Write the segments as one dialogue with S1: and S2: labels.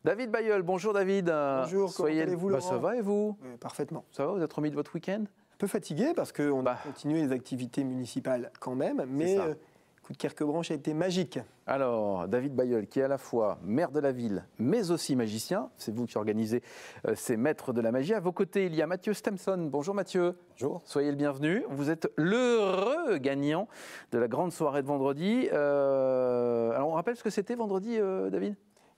S1: David Bailleul, bonjour David.
S2: Bonjour, comment allez-vous Laurent?
S1: Ça va et vous?
S2: Parfaitement.
S1: Ça va, vous êtes remis de votre week-end?
S2: Un peu fatigué parce qu'on a continué les activités municipales quand même, mais coup de Kerquebranche a été magique.
S1: Alors, David Bailleul, qui est à la fois maire de la ville, mais aussi magicien, c'est vous qui organisez ces maîtres de la magie. À vos côtés, il y a Mathieu Stemson. Bonjour Mathieu.
S3: Bonjour.
S1: Soyez le bienvenu. Vous êtes l'heureux gagnant de la grande soirée de vendredi. Alors, on rappelle ce que c'était vendredi, David?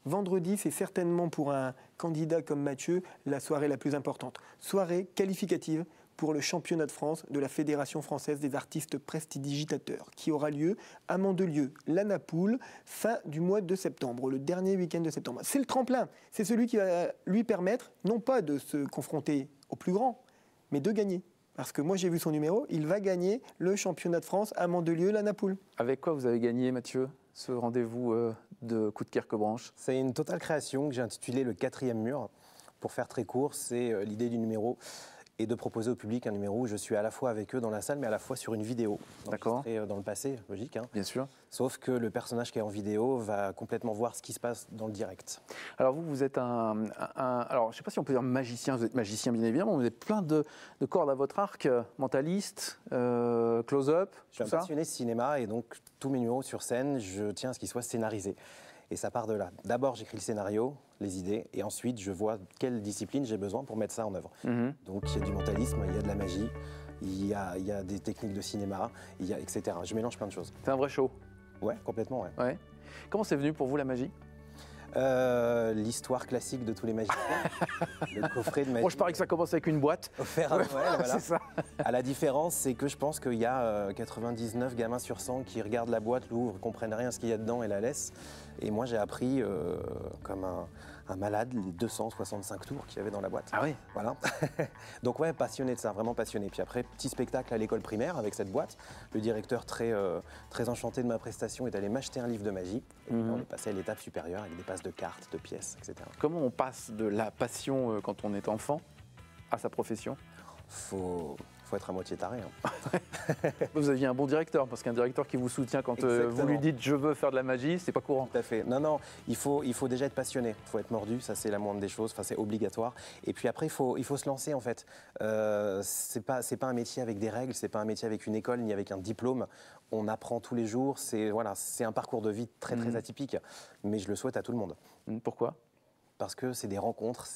S2: Vendredi, c'est certainement pour un candidat comme Mathieu la soirée la plus importante. Soirée qualificative pour le championnat de France de la Fédération française des artistes prestidigitateurs, qui aura lieu à Mandelieu, la Napoule, fin du mois de septembre, le dernier week-end de septembre. C'est le tremplin, c'est celui qui va lui permettre, non pas de se confronter au plus grand, mais de gagner. Parce que moi j'ai vu son numéro, il va gagner le championnat de France à Mandelieu, la Napoule.
S1: Avec quoi vous avez gagné, Mathieu, ce rendez-vous de coup de Kerquebranche?
S3: C'est une totale création que j'ai intitulée le 4e mur. Pour faire très court, c'est l'idée du numéro et de proposer au public un numéro où je suis à la fois avec eux dans la salle, mais à la fois sur une vidéo.
S1: D'accord.
S3: Dans le passé, logique. Hein.
S1: Bien sûr.
S3: Sauf que le personnage qui est en vidéo va complètement voir ce qui se passe dans le direct.
S1: Alors vous êtes alors je ne sais pas si on peut dire magicien, vous êtes magicien bien évidemment, vous avez plein de cordes à votre arc, mentaliste, close-up,
S3: Je suis un passionné de cinéma et donc tous mes numéros sur scène, je tiens à ce qu'ils soient scénarisés. Et ça part de là. D'abord, j'écris le scénario, les idées, et ensuite, je vois quelle discipline j'ai besoin pour mettre ça en œuvre. Donc, il y a du mentalisme, il y a de la magie, il y a des techniques de cinéma, etc. Je mélange plein de choses.
S1: C'est un vrai show.
S3: Ouais, complètement, ouais.
S1: Ouais. Comment c'est venu pour vous la magie?
S3: L'histoire classique de tous les magiciens, le coffret de magie.
S1: Bon, je parie que ça commence avec une boîte.
S3: Offert à Noël, voilà.
S1: C'est ça.
S3: À la différence, c'est que je pense qu'il y a 99 gamins sur 100 qui regardent la boîte, l'ouvrent, comprennent rien à ce qu'il y a dedans et la laissent. Et moi, j'ai appris comme un malade les 265 tours qu'il y avait dans la boîte.
S1: Ah oui.
S3: Voilà. Donc ouais, passionné de ça, vraiment passionné. Puis après, petit spectacle à l'école primaire avec cette boîte. Le directeur très enchanté de ma prestation est allé m'acheter un livre de magie. Et on est passé à l'étape supérieure avec des passes de cartes, de pièces, etc.
S1: Comment on passe de la passion quand on est enfant à sa profession?
S3: Faut être à moitié taré. Hein.
S1: Vous aviez un bon directeur, parce qu'un directeur qui vous soutient quand vous lui dites « je veux faire de la magie », c'est pas courant.
S3: Tout à fait. Non, il faut déjà être passionné. Il faut être mordu, ça c'est la moindre des choses, enfin, c'est obligatoire. Et puis après, il faut se lancer en fait. C'est pas un métier avec des règles, c'est pas un métier avec une école ni avec un diplôme. On apprend tous les jours, c'est un parcours de vie très atypique, mais je le souhaite à tout le monde.
S1: Pourquoi ?
S3: Parce que c'est des rencontres,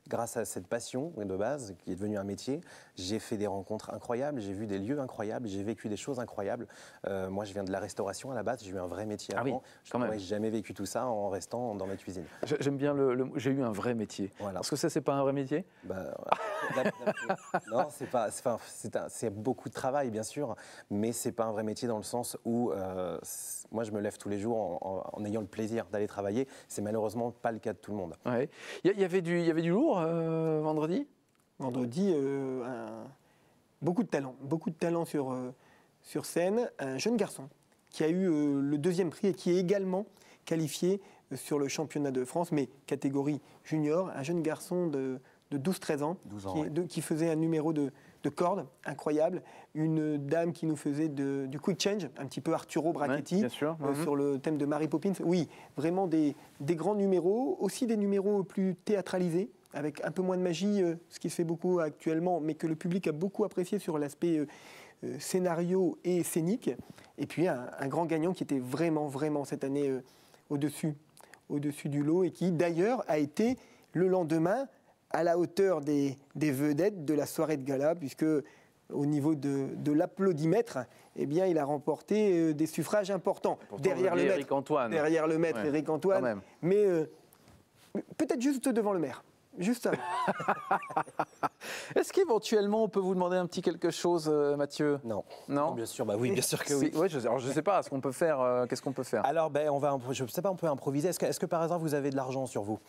S3: grâce à cette passion de base qui est devenue un métier, j'ai fait des rencontres incroyables, j'ai vu des lieux incroyables, j'ai vécu des choses incroyables. Moi, je viens de la restauration à la base, j'ai eu un vrai métier avant. Je n'aurais jamais vécu tout ça en restant dans ma cuisine.
S1: J'aime bien le j'ai eu un vrai métier. Voilà. Parce que ça, c'est pas un vrai métier?
S3: Non, c'est beaucoup de travail, bien sûr, mais c'est pas un vrai métier dans le sens où moi, je me lève tous les jours en ayant le plaisir d'aller travailler. C'est malheureusement pas le cas de tout le monde.
S1: Ouais. Il y avait du lourd vendredi?
S2: Vendredi, beaucoup de talent sur scène. Un jeune garçon qui a eu le 2e prix et qui est également qualifié sur le championnat de France, mais catégorie junior. Un jeune garçon de 12-13 ans, qui faisait un numéro de cordes incroyable. Une dame qui nous faisait du quick change, un petit peu Arturo Brachetti, sur le thème de Mary Poppins. Oui, vraiment des grands numéros, aussi des numéros plus théâtralisés, avec un peu moins de magie, ce qui se fait beaucoup actuellement, mais que le public a beaucoup apprécié sur l'aspect scénario et scénique. Et puis un grand gagnant qui était vraiment cette année au-dessus du lot et qui d'ailleurs a été le lendemain à la hauteur des vedettes de la soirée de gala, puisque au niveau de l'applaudimètre, eh bien, il a remporté des suffrages importants. Derrière le maître Éric Antoine, mais peut-être juste devant le maire. Juste ça.
S1: Est-ce qu'éventuellement on peut vous demander un petit quelque chose, Mathieu?
S3: Non.
S1: Non,
S3: bien sûr, oui, bien sûr que oui.
S1: Ouais, je ne sais pas, ce qu'on peut faire. Qu'est-ce qu'on peut faire?
S3: Alors, je ne sais pas, on peut improviser. Est-ce que par hasard vous avez de l'argent sur vous?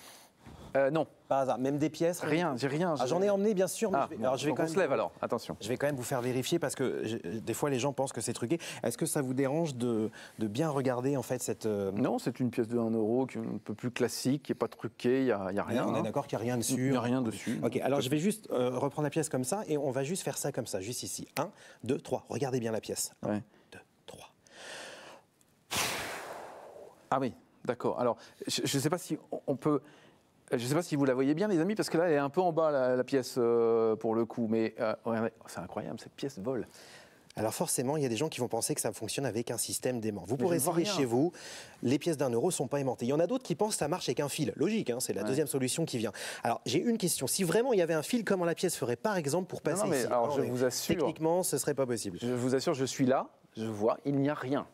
S1: Non.
S3: Par hasard, même des pièces?
S1: Rien, j'ai rien.
S3: J'en ai emmené, bien sûr. Mais
S1: on se lève alors, attention.
S3: Je vais quand même vous faire vérifier parce que des fois les gens pensent que c'est truqué. Est-ce que ça vous dérange de bien regarder en fait cette...
S1: Non, c'est une pièce de 1 euro qui est un peu plus classique, qui n'est pas truquée, il n'y a rien.
S3: On est d'accord qu'il n'y a rien dessus?
S1: Il n'y a rien dessus.
S3: Ok, alors je vais juste reprendre la pièce comme ça et on va juste faire ça comme ça, juste ici. 1, 2, 3. Regardez bien la pièce. 1, 2, 3.
S1: Ah oui. D'accord. Alors, je ne sais pas si on peut. Je ne sais pas si vous la voyez bien, les amis, parce que là, elle est un peu en bas, la pièce, pour le coup. Mais regardez, c'est incroyable, cette pièce vole.
S3: Alors forcément, il y a des gens qui vont penser que ça fonctionne avec un système d'aimant. Vous pourrez
S1: je vois
S3: essayer
S1: rien.
S3: chez vous, les pièces d'1 euro ne sont pas aimantées. Il y en a d'autres qui pensent que ça marche avec un fil. Logique, hein, c'est la deuxième solution qui vient. Alors j'ai une question. Si vraiment il y avait un fil, comment la pièce ferait par exemple pour passer
S1: mais
S3: ici?
S1: alors, je vous assure.
S3: Techniquement, ce ne serait pas possible.
S1: Je vous assure, je suis là, je vois, il n'y a rien.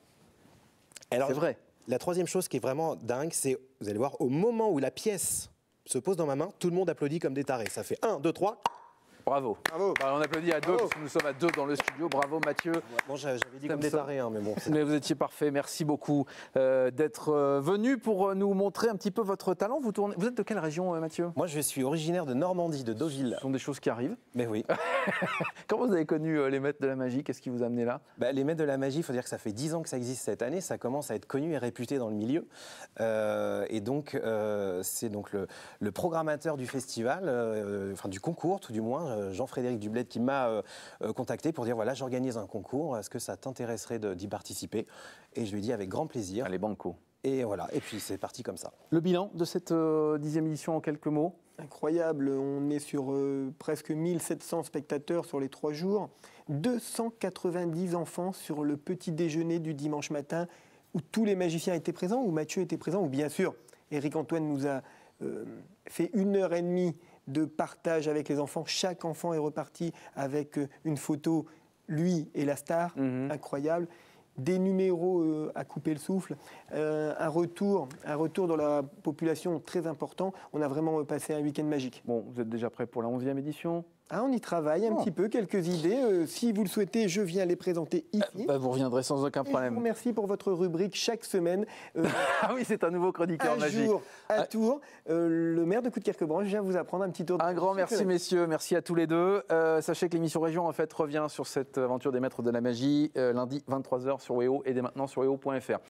S3: Alors,
S1: C'est vrai.
S3: La troisième chose qui est vraiment dingue, c'est, vous allez voir, au moment où la pièce se pose dans ma main, tout le monde applaudit comme des tarés. Ça fait 1, 2, 3.
S1: Bravo.
S2: Bravo.
S1: Bah, on applaudit à deux, parce que nous sommes à deux dans le studio. Bravo, Mathieu.
S3: Bon, j'avais dit comme
S1: Comme
S3: des
S1: ça.
S3: tarés, hein, mais bon.
S1: Mais vous étiez parfait. Merci beaucoup d'être venu pour nous montrer un petit peu votre talent. Vous êtes de quelle région, Mathieu?
S3: Moi, je suis originaire de Normandie, de Deauville.
S1: Ce sont des choses qui arrivent.
S3: Mais oui.
S1: Comment vous avez connu les maîtres de la magie? Qu'est-ce qui vous a amené là?
S3: Les maîtres de la magie, il faut dire que ça fait 10 ans que ça existe cette année. Ça commence à être connu et réputé dans le milieu. Et donc, c'est donc le programmateur du festival, enfin du concours, tout du moins, Jean-Frédéric Dubled, qui m'a contacté pour dire voilà, j'organise un concours. Est-ce que ça t'intéresserait d'y participer? Et je lui ai dit avec grand plaisir.
S1: Allez, banco.
S3: Et voilà. Et puis c'est parti comme ça.
S1: Le bilan de cette 10e édition en quelques mots?
S2: Incroyable, on est sur presque 1700 spectateurs sur les 3 jours, 290 enfants sur le petit déjeuner du dimanche matin où tous les magiciens étaient présents, où Mathieu était présent, où bien sûr Éric Antoine nous a fait 1h30 de partage avec les enfants. Chaque enfant est reparti avec une photo, lui et la star, incroyable. Des numéros à couper le souffle, un retour dans la population très important. On a vraiment passé un week-end magique.
S1: Bon, vous êtes déjà prêt pour la 11e édition?
S2: Ah, on y travaille un petit peu, quelques idées. Si vous le souhaitez, je viens les présenter ici.
S1: Vous reviendrez sans aucun
S2: Et je
S1: problème.
S2: vous remercie pour votre rubrique chaque semaine.
S1: Ah oui, c'est un nouveau chroniqueur
S2: Un
S1: magique.
S2: jour à Tours, le maire de Coudekerque-Branche vient vous apprendre un petit tour.
S1: Un grand merci messieurs, merci à tous les deux. Sachez que l'émission Région en fait revient sur cette aventure des maîtres de la magie lundi 23h sur WEO et dès maintenant sur weo.fr.